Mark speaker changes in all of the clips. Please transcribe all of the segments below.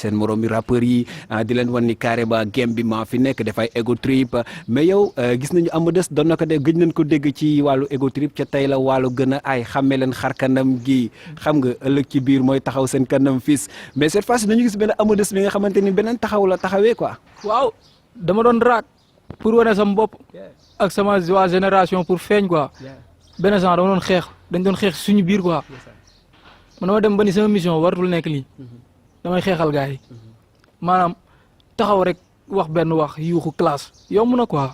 Speaker 1: seen moromi rappeurs yi di leen wan ni carrément game bi maa fi nekk dafay ego trip mais yow gis nañu Amadeus doon na ko de gëj nañ ko dégg ci wàllu ego trip ca tey la wàllu gën a ay xàmme leen xar kanam gi xam nga ëllëg ci biir mooy taxaw seen kanam fils mais cette fois ci dañu gis benn Amadeus bi nga xamante ni beneen taxaw la taxawee quoi.
Speaker 2: waaw dama doon raak pour wane sama bopp ak sama waa génération pour feeñ quoi benn genre dama doon xeex dañ doon xeex suñu biir quoi man dama dem ba ni sama mission waratul nekk lii damay xeexal gars yi maanaam taxaw rek wax benn wax yuuxu classe yomb na quoi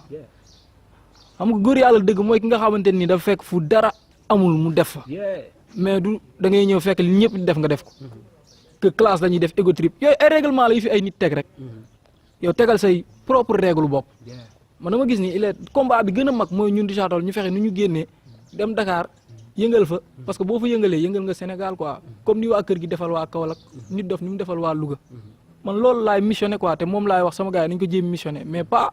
Speaker 2: xam nga góor yàlla dëgg mooy ki nga xamante ni dafa fekk fu dara amul mu def fa mais du da ngay ñëw fekk li ñëpp di def nga def ko que classe dañuy def ego trip yooyu ay règlement la yu fi ay nit teg rek yow tegal say propre règle bopp man dama gis ni il est combat bi gën a mag mooy ñun Richard Toll ñu fexe nu ñu génnee dem Dakar yëngal fa parce que boo fa yëngalee yëngal nga Sénégal quoi comme ni waa kër gi defal waa Kaolack nit dof ni mu defal waa Louga man loolu laay missionné quoi te moom laay wax sama gars yi nañ ko jéem missionné mais pas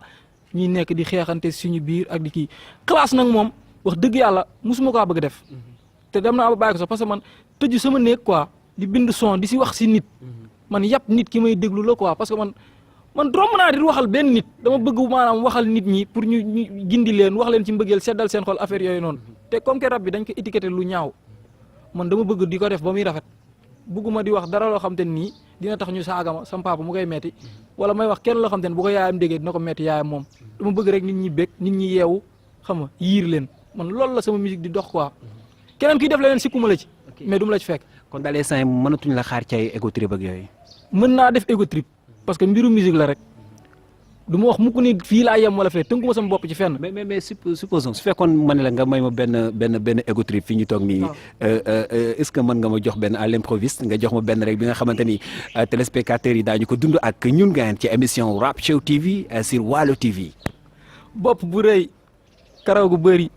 Speaker 2: ñuy nekk di xeexante suñu biir ak di kii classe nag moom wax dëgg yàlla musuma kaa bëgg def te dem naa ba bàyyi ko sax parce que man tëju sama néeg quoi di bind son di si wax si nit man yàpp nit ki may déglu la quoi parce que man romb naa di waxal benn nit dama bëgg maanaam waxal nit ñi pour ñu gindi leen wax leen ci mbëggeel seddal seen xol affaire yooyu noonu te comme que rab bi dañ ko étiqueté lu ñaaw man dama bëgg di ko def ba muy rafet bëgguma di wax dara loo xam te nii dina tax ñu saaga ma sama papa mu koy metti wala may wax kenn loo xam te ne bu ko yaayam déggee dina ko metti yaayam moom dama bëgg rek nit ñi bég nit ñi yeewu xam nga yiir leen man loolu la sama musique di dox quoi keneen kuy def leneen sikkuma la ci mais du ma la ci fekk.
Speaker 1: kon daal instant mënatuñ la xaar ci ay ego trip ak yooyu.
Speaker 2: mën naa def ego trip parce que mbiru musique la rek du ma wax mukk ni fii laa yem wala fee tënkuma sama bopp ci fenn.
Speaker 1: mais supposons su fekkoon ma ne la nga may ma benn ego trip fi ñu toog nii. est-ce que mën nga ma jox benn à l'improviste nga jox ma benn rek bi nga xamante ni téléspectateurs yi daañu ko dund ak ñun nga ci émission Rap Show TV sur Waalo TV.
Speaker 2: bopp bu rëy karaw gu bëri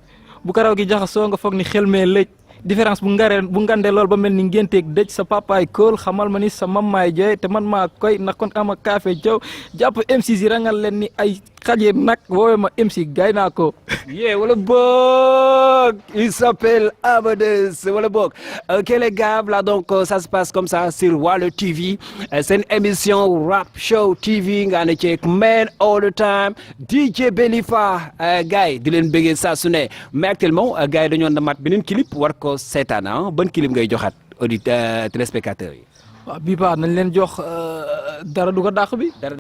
Speaker 2: bu karaw gi jaxasoo nga foog ni xel mee lëj différence bu ngande lool ba mel ni ngénteeg dëj sa papaay kool xamal ma ni sa mammaay jooy te man maa koy ndax kon ama café jaw jàpp MC yi rangal leen ni ay xaje nag woowe ma MC gay naa ko
Speaker 1: wala boog il s'appelle Amadeus wala boog ok les gars là donc ça se passe comme ça sur Waalo TV c'est une émission Rap Show TV nga ne ceeg man all the time DJ Belifa gars yi di leen bëggee saa su ne mais actuellement gars yi dañoo namat beneen clip war ko seetaan ban clip ngay joxaat auditeurs téléspectateurs yi.
Speaker 2: waaw bii baax nañ leen jox dara du ko dàq bi.